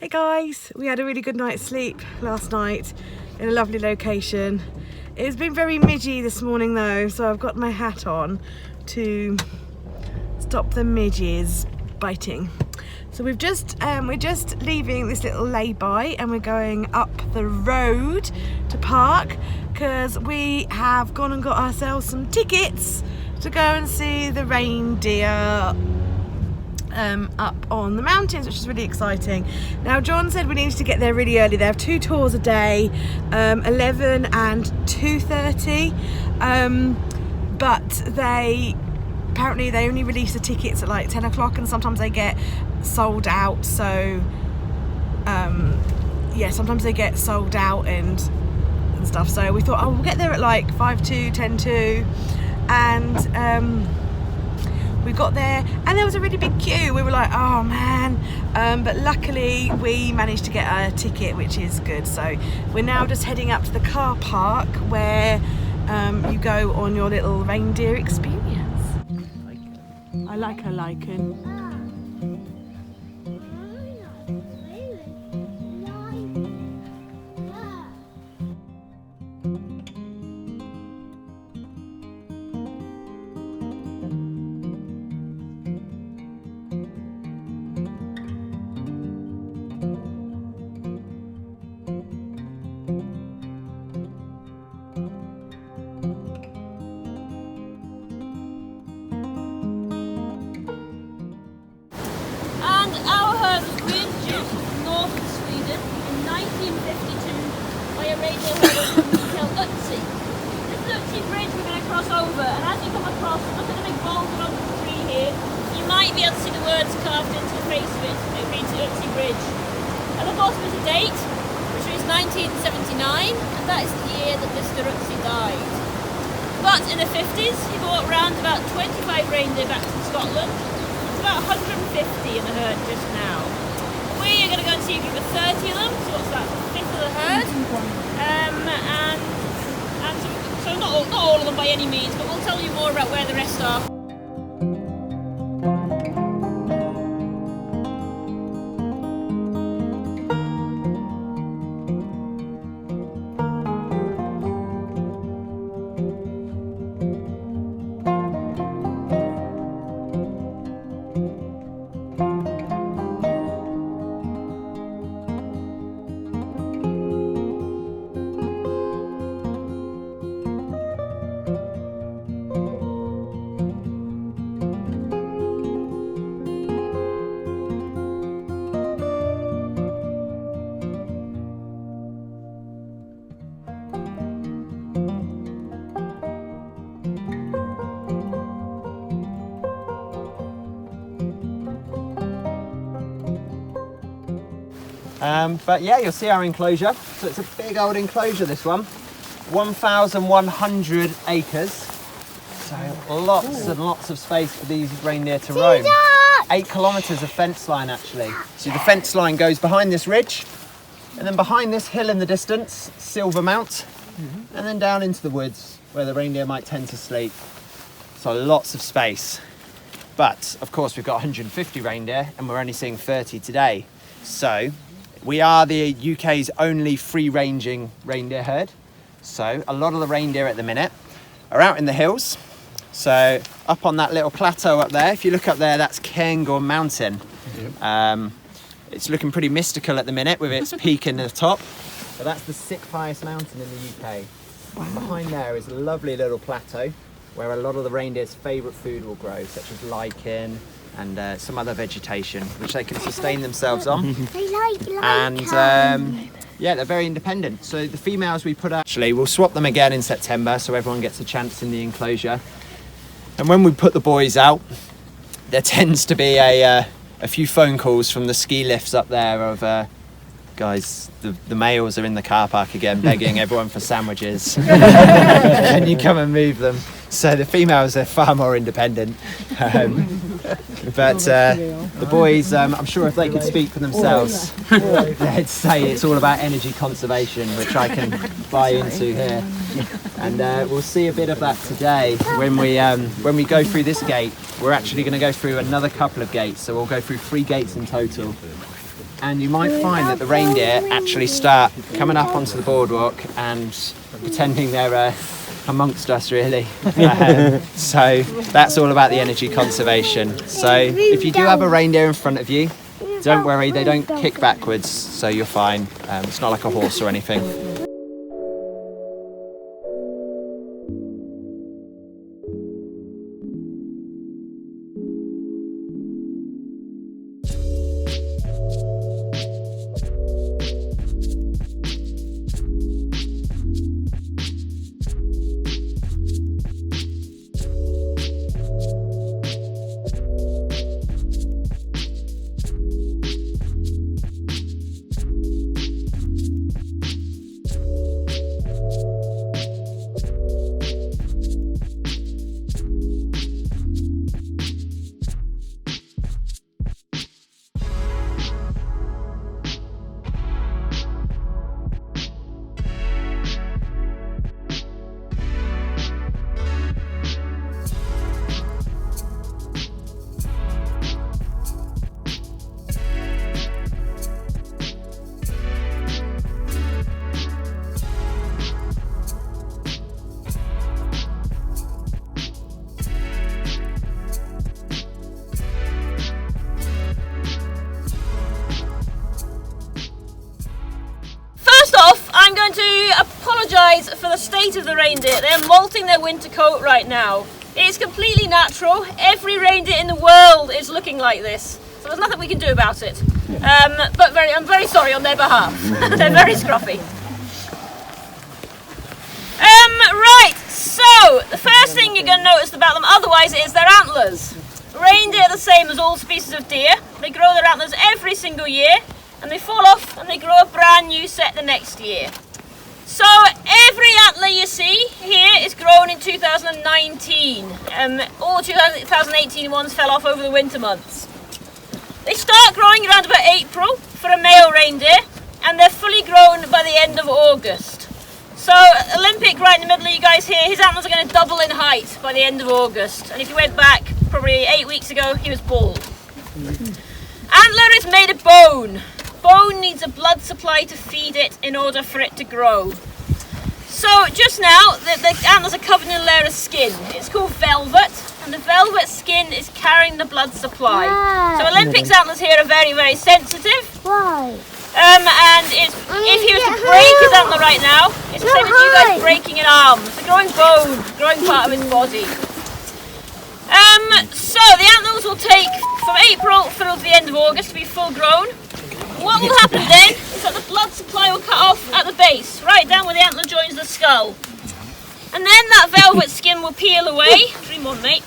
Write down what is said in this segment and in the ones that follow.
Hey guys, we had a really good night's sleep last night in a lovely location. It's been very midgy this morning though, so I've got my hat on to stop the midges biting. So we're just leaving this little lay-by and we're going up the road to park because we have gone and got ourselves some tickets to go and see the reindeer up on the mountains, which is really exciting. Now John said we needed to get there really early. They have 2 tours a day, 11 and 2:30, but apparently they only release the tickets at like 10 o'clock and sometimes they get sold out, so yeah, sometimes they get sold out and stuff, so we thought, oh, we'll get there at like 5:02, 10:02, and we got there and there was a really big queue. We were like, oh man, but luckily we managed to get a ticket, which is good. So we're now just heading up to the car park where you go on your little reindeer experience. I like her lichen. Over, and as you come across, look at the big boulder on the tree here. You might be able to see the words carved into the face of it. It reads Ötzi Bridge. At the bottom is a date, which is 1979, and that is the year that Mr. Ötzi died. But in the 50s, he brought around about 25 reindeer back from Scotland. It's about 150 in the herd just now. We are going to go and see a group of 30 of them, so what's that, a fifth of the herd? So not all of them by any means, but we'll tell you more about where the rest are. But yeah, you'll see our enclosure. So it's a big old enclosure, this one. 1,100 acres. So lots and lots of space for these reindeer to roam. 8 kilometres of fence line actually. So the fence line goes behind this ridge, and then behind this hill in the distance, Silver Mount, and then down into the woods where the reindeer might tend to sleep. So lots of space. But of course we've got 150 reindeer and we're only seeing 30 today. So we are the UK's only free-ranging reindeer herd. So a lot of the reindeer at the minute are out in the hills. So up on that little plateau up there, if you look up there, that's Cairngorm Mountain. Yep. It's looking pretty mystical at the minute with its peak in the top. But that's the 6th highest mountain in the UK. Wow. Behind there is a lovely little plateau where a lot of the reindeer's favourite food will grow, such as lichen and some other vegetation which they can sustain themselves on. And yeah, they're very independent. So the females we put out, actually we'll swap them again in September so everyone gets a chance in the enclosure. And when we put the boys out, there tends to be a few phone calls from the ski lifts up there of guys, the males are in the car park again begging everyone for sandwiches. Can you come and move them? So the females are far more independent. But the boys, I'm sure if they could speak for themselves, they'd say it's all about energy conservation, which I can buy into here. And we'll see a bit of that today when we go through this gate. We're actually going to go through another couple of gates, so we'll go through 3 gates in total. And you might find that the reindeer actually start coming up onto the boardwalk and pretending they're amongst us, really. So that's all about the energy conservation. So if you do have a reindeer in front of you, don't worry, they don't kick backwards, so you're fine. It's not like a horse or anything. I'm going to apologise for the state of the reindeer. They're molting their winter coat right now. It's completely natural. Every reindeer in the world is looking like this. So there's nothing we can do about it. But I'm very sorry on their behalf. They're very scruffy. Right, so the first thing you're going to notice about them otherwise is their antlers. Reindeer are the same as all species of deer. They grow their antlers every single year, and they fall off and they grow a brand new set the next year. So every antler you see here is grown in 2019. All 2018 ones fell off over the winter months. They start growing around about April for a male reindeer, and they're fully grown by the end of August. So Olympic right in the middle of you guys here, his antlers are going to double in height by the end of August. And if you went back probably 8 weeks ago, he was bald. Antler is made of bone. Bone needs a blood supply to feed it in order for it to grow. So just now, the antlers are covered in a layer of skin. It's called velvet, and the velvet skin is carrying the blood supply. So Olympic's antlers here are very, very sensitive. Why? And if he was to break his antler right now, it's the same as you guys breaking an arm. It's a growing bone, growing part of his body. So the antlers will take from April through to the end of August to be full grown. What will happen then is that the blood supply will cut off at the base, right down where the antler joins the skull. And then that velvet skin will peel away. Dream on, mate.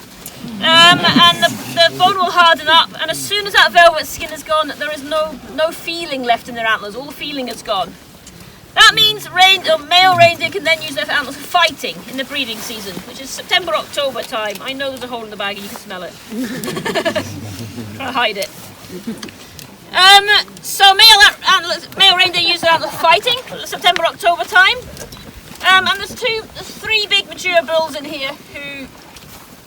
And the bone will harden up, and as soon as that velvet skin is gone, there is no feeling left in their antlers. All the feeling is gone. That means male reindeer can then use their antlers for fighting in the breeding season, which is September, October time. I know there's a hole in the bag and you can smell it. Trying to hide it. So male reindeer use their antlers for fighting, September, October time. And there's three big mature bulls in here who.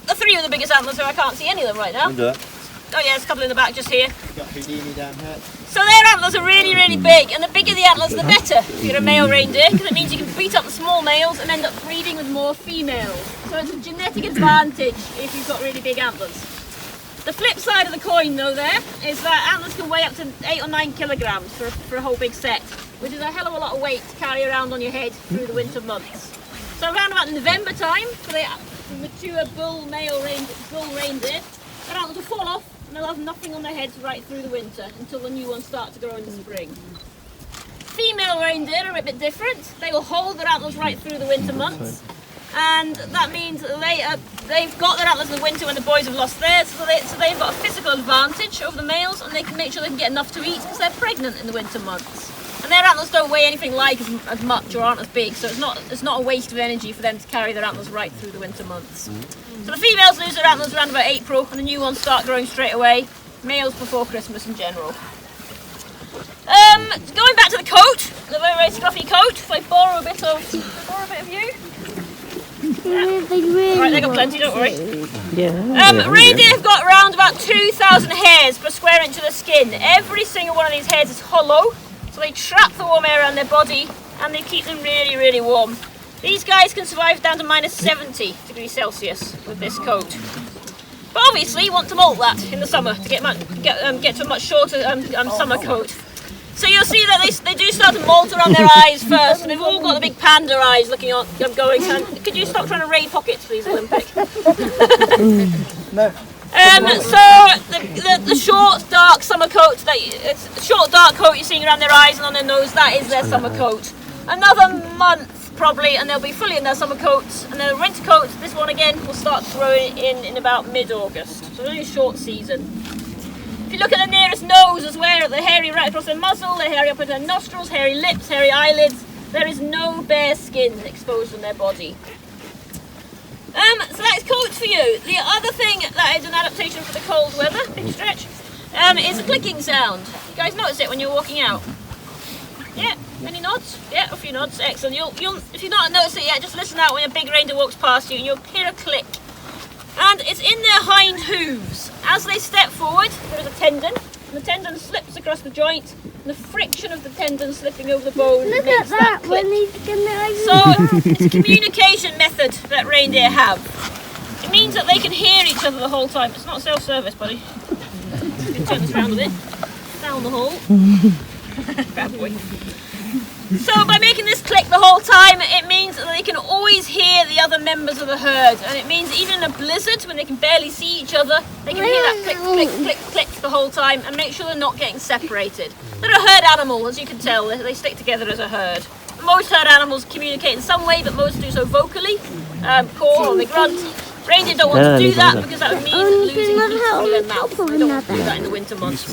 The three of the biggest antlers, so I can't see any of them right now. Oh yeah, there's a couple in the back just here. Got Houdini down here. So their antlers are really, really big, and the bigger the antlers, the better if you're a male reindeer, because it means you can beat up the small males and end up breeding with more females. So it's a genetic advantage if you've got really big antlers. The flip side of the coin, though, there is that antlers can weigh up to 8 or 9 kilograms for a whole big set, which is a hell of a lot of weight to carry around on your head through the winter months. So around about November time, for the mature male reindeer, their antlers will fall off and they'll have nothing on their heads right through the winter until the new ones start to grow in the spring. Female reindeer are a bit different. They will hold their antlers right through the winter months, and that means they've got their antlers in the winter when the boys have lost theirs, so they've got a physical advantage over the males, and they can make sure they can get enough to eat because they're pregnant in the winter months. And their antlers don't weigh anything like as much or aren't as big, so it's not a waste of energy for them to carry their antlers right through the winter months. So the females lose their antlers around about April, and the new ones start growing straight away. Males before Christmas in general. Going back to the coat, the very, very scruffy coat. If I borrow a bit of you. Right, they got plenty, don't worry. Yeah. Reindeer have got around about 2,000 hairs per square inch of the skin. Every single one of these hairs is hollow, so they trap the warm air around their body and they keep them really, really warm. These guys can survive down to minus 70 degrees Celsius with this coat. But obviously you want to molt that in the summer to get to a much shorter summer coat. So you'll see that they do start to molt around their eyes first, and they've all got the big panda eyes looking on, going. Could you stop trying to raid pockets, please, Olympic? No. So the short, dark summer coat, short, dark coat you're seeing around their eyes and on their nose, that is their summer coat. Another month probably, and they'll be fully in their summer coats. And then the winter coat, this one again, will start growing in about mid-August. So really a short season. If you look at the nearest nose as well, they're hairy right across their muzzle, they're hairy up at their nostrils, hairy lips, hairy eyelids. There is no bare skin exposed on their body. So that's coats for you. The other thing that is an adaptation for the cold weather, big stretch, is a clicking sound. You guys notice it when you're walking out? Yeah, any nods? Yeah, a few nods, excellent. You'll if you've not noticed it yet, just listen out when a big reindeer walks past you and you'll hear a click. And it's in their hind hooves. As they step forward, there is a tendon, and the tendon slips across the joint, and the friction of the tendon slipping over the bone makes that click. So it's a communication method that reindeer have. It means that they can hear each other the whole time. It's not self-service, buddy. You can turn this around a bit. Down the hole. Bad boy. So by making this click the whole time, it means that they can always hear the other members of the herd, and it means even in a blizzard when they can barely see each other, they can hear that click, click, click, click the whole time and make sure they're not getting separated. They're a herd animal, as you can tell. They stick together as a herd. Most herd animals communicate in some way, but most do so vocally, call or they grunt. Reindeer don't want to do that because that would mean losing heat from their mouth. They don't want to do that in the winter months.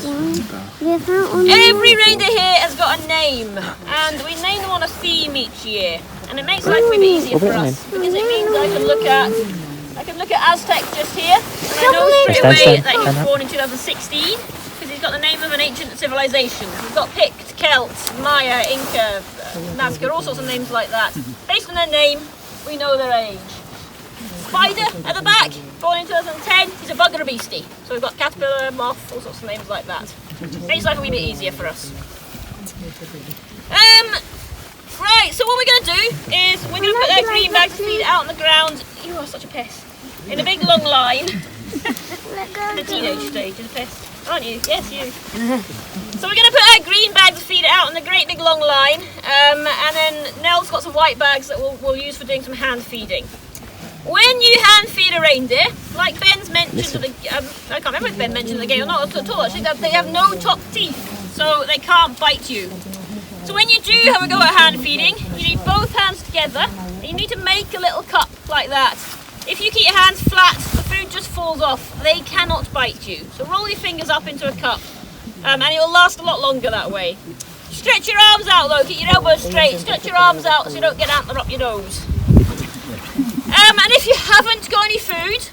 Every reindeer here has got a name, and we name them on a theme each year, and it makes life a bit easier for us because it means I can look at Aztec just here, and I know straight away that he was born in 2016 because he's got the name of an ancient civilization. We've got Pict, Celt, Maya, Inca, Nazca, all sorts of names like that. Based on their name, we know their age. Spider at the back, born in 2010, he's a bugger beastie. So we've got caterpillar, moth, all sorts of names like that. Makes life a wee bit easier for us. Right, so what we're going to do is we're going to put their green bags of feed out on the ground. You are such a pest. In a big long line. In the teenage stage, you're a pest. Aren't you? Yes, you. So we're going to put our green bags of feed out in the great big long line. And then Nell's got some white bags that we'll use for doing some hand feeding. When you hand feed a reindeer, like Ben's mentioned, I can't remember if Ben mentioned the game or not at all actually, that they have no top teeth, so they can't bite you. So when you do have a go at hand feeding, you need both hands together, and you need to make a little cup like that. If you keep your hands flat, the food just falls off. They cannot bite you. So roll your fingers up into a cup, and it will last a lot longer that way. Stretch your arms out though, keep your elbows straight, stretch your arms out so you don't get antler up your nose. And if you haven't got any food,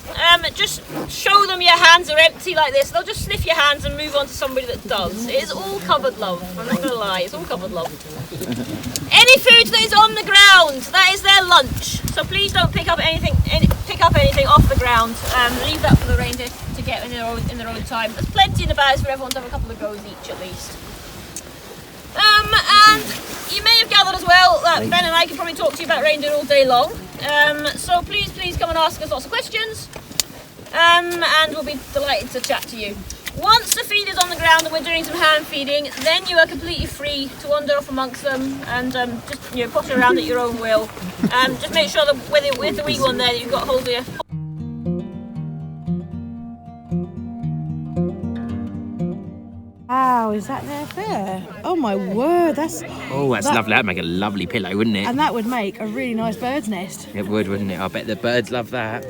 just show them your hands are empty like this. They'll just sniff your hands and move on to somebody that does. It is all cupboard love. I'm not going to lie, it's all cupboard love. Any food that is on the ground, that is their lunch. So please don't pick up anything off the ground. Leave that for the reindeer to get in their own time. There's plenty in the bags for everyone to have a couple of goes each at least. And you may have gathered as well that Ben and I can probably talk to you about reindeer all day long. So please come and ask us lots of questions, and we'll be delighted to chat to you. Once the feed is on the ground and we're doing some hand feeding, then you are completely free to wander off amongst them and just potter around at your own will. Just make sure that with the wee one there that you've got hold of your. Wow, is that their fur? Oh my word, that's lovely. That'd make a lovely pillow, wouldn't it? And that would make a really nice bird's nest. It would, wouldn't it? I bet the birds love that.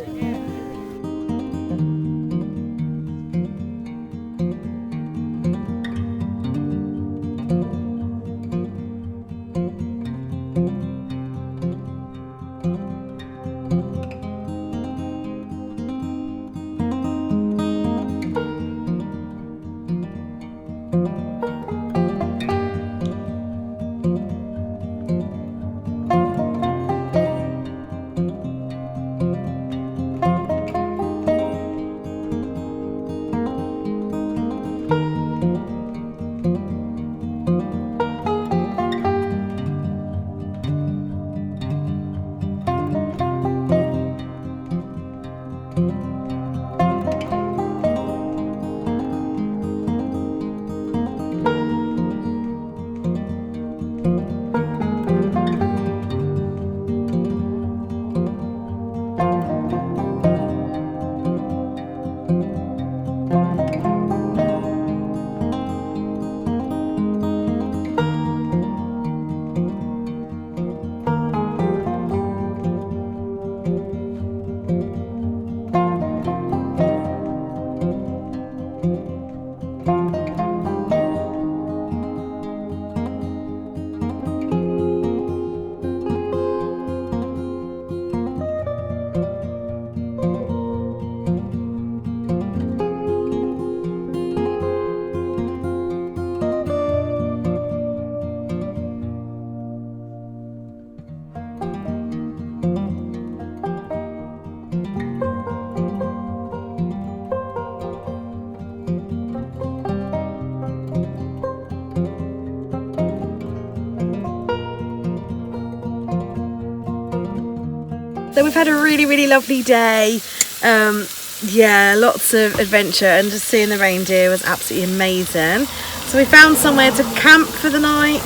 So we've had a really lovely day. Yeah, lots of adventure, and just seeing the reindeer was absolutely amazing. So we found somewhere to camp for the night,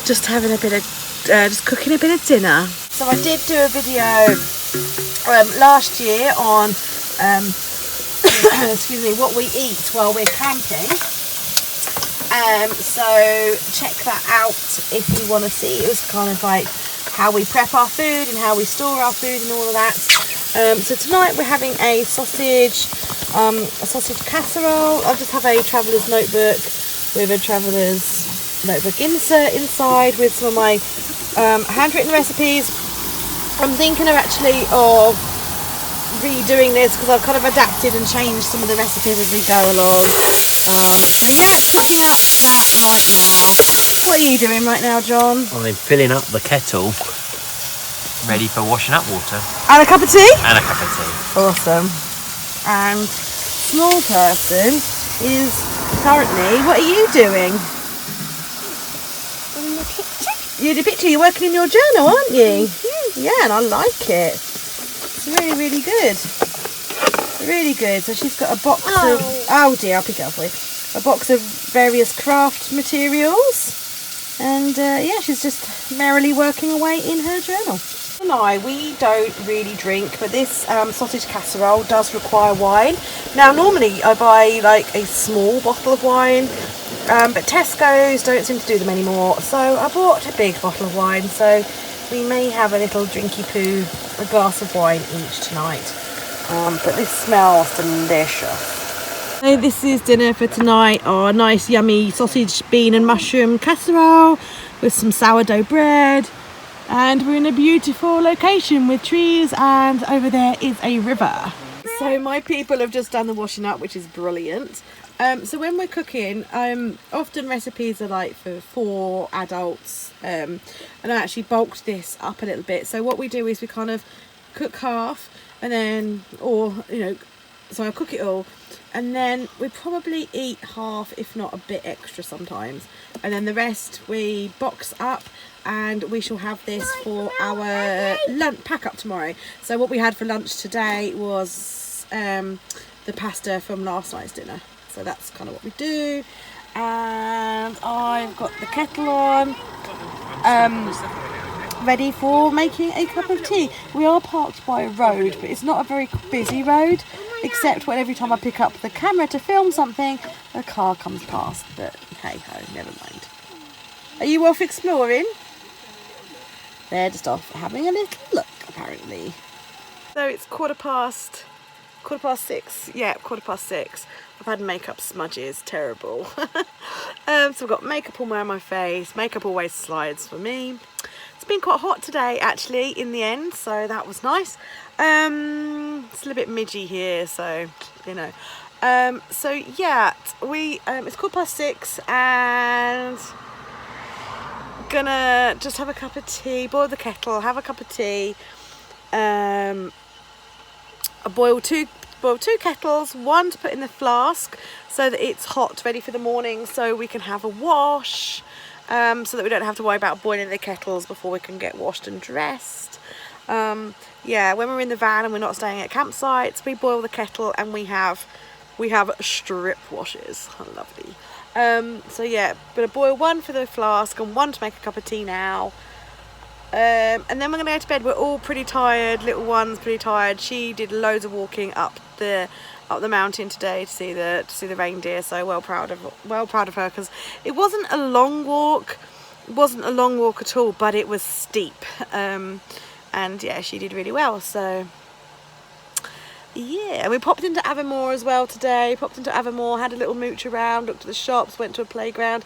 just having a bit of, just cooking a bit of dinner. So I did do a video last year on, excuse me, what we eat while we're camping. So check that out if you want to see. It was kind of like how we prep our food and how we store our food and all of that. So tonight we're having a sausage casserole. I just have a traveller's notebook with a traveller's notebook insert inside with some of my handwritten recipes. I'm thinking of redoing this because I've kind of adapted and changed some of the recipes as we go along. So yeah, it's cooking up that right now. What are you doing right now, John? I'm filling up the kettle, ready for washing up water. And a cup of tea? And a cup of tea. Awesome. And small person is currently, what are you doing? On the picture. You did a picture, you're working in your journal, aren't you? Yeah, and I like it. It's really good. Really good. So she's got a box of, oh dear, I'll pick it up for you. A box of various craft materials. And yeah, she's just merrily working away in her journal. We don't really drink, but this sausage casserole does require wine. Now normally I buy like a small bottle of wine, but Tesco's don't seem to do them anymore, so I bought a big bottle of wine, so we may have a little drinky poo, a glass of wine each tonight. But this smells delicious. So this is dinner for tonight, our nice yummy sausage, bean and mushroom casserole with some sourdough bread. And we're in a beautiful location with trees, and over there is a river. So my people have just done the washing up, which is brilliant. So when we're cooking, often recipes are like for 4 adults, and I actually bulked this up a little bit. So what we do is we kind of cook half, and then, or you know, so I cook it all, and then we probably eat half, if not a bit extra sometimes, and then the rest we box up, and we shall have this for our lunch pack up tomorrow. So what we had for lunch today was the pasta from last night's dinner, so that's kind of what we do. And I've got the kettle on, ready for making a cup of tea. We are parked by a road, but it's not a very busy road, except when every time I pick up the camera to film something, a car comes past, but hey ho, never mind. Are you off exploring? They're just off having a little look, apparently. So it's quarter past 6. Yeah, 6:15. I've had makeup smudges, terrible. So I've got makeup all around my face. Makeup always slides for me. It's been quite hot today, actually, in the end, so that was nice. It's a little bit midgy here, so you know. So yeah, it's 6:15, and gonna just have a cup of tea, boil the kettle, have a cup of tea. I boil two kettles, one to put in the flask so that it's hot, ready for the morning, so we can have a wash, so that we don't have to worry about boiling the kettles before we can get washed and dressed. Yeah, when we're in the van and we're not staying at campsites, we boil the kettle and we have strip washes. Lovely. So yeah, gonna boil one for the flask and one to make a cup of tea now. And then we're gonna go to bed. We're all pretty tired. Little one's pretty tired. She did loads of walking up the mountain today to see the reindeer. So well proud of her, because it wasn't a long walk. It wasn't a long walk at all, but it was steep. And yeah, she did really well. So yeah, we popped into Avonmore as well today. Had a little mooch around, looked at the shops, went to a playground.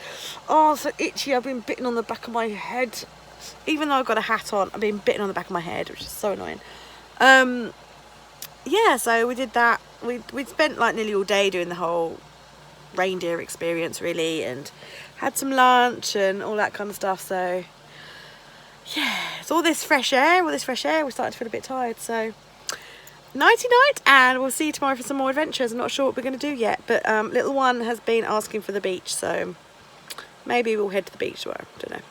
Oh, so itchy. I've been bitten on the back of my head. Even though I've got a hat on, I've been bitten on the back of my head, which is so annoying. Yeah, so we did that. We spent like nearly all day doing the whole reindeer experience, really, and had some lunch and all that kind of stuff. So yeah, it's all this fresh air. We're starting to feel a bit tired. So nighty night, and we'll see you tomorrow for some more adventures. I'm not sure what we're going to do yet, but little one has been asking for the beach, so maybe we'll head to the beach tomorrow. Don't know.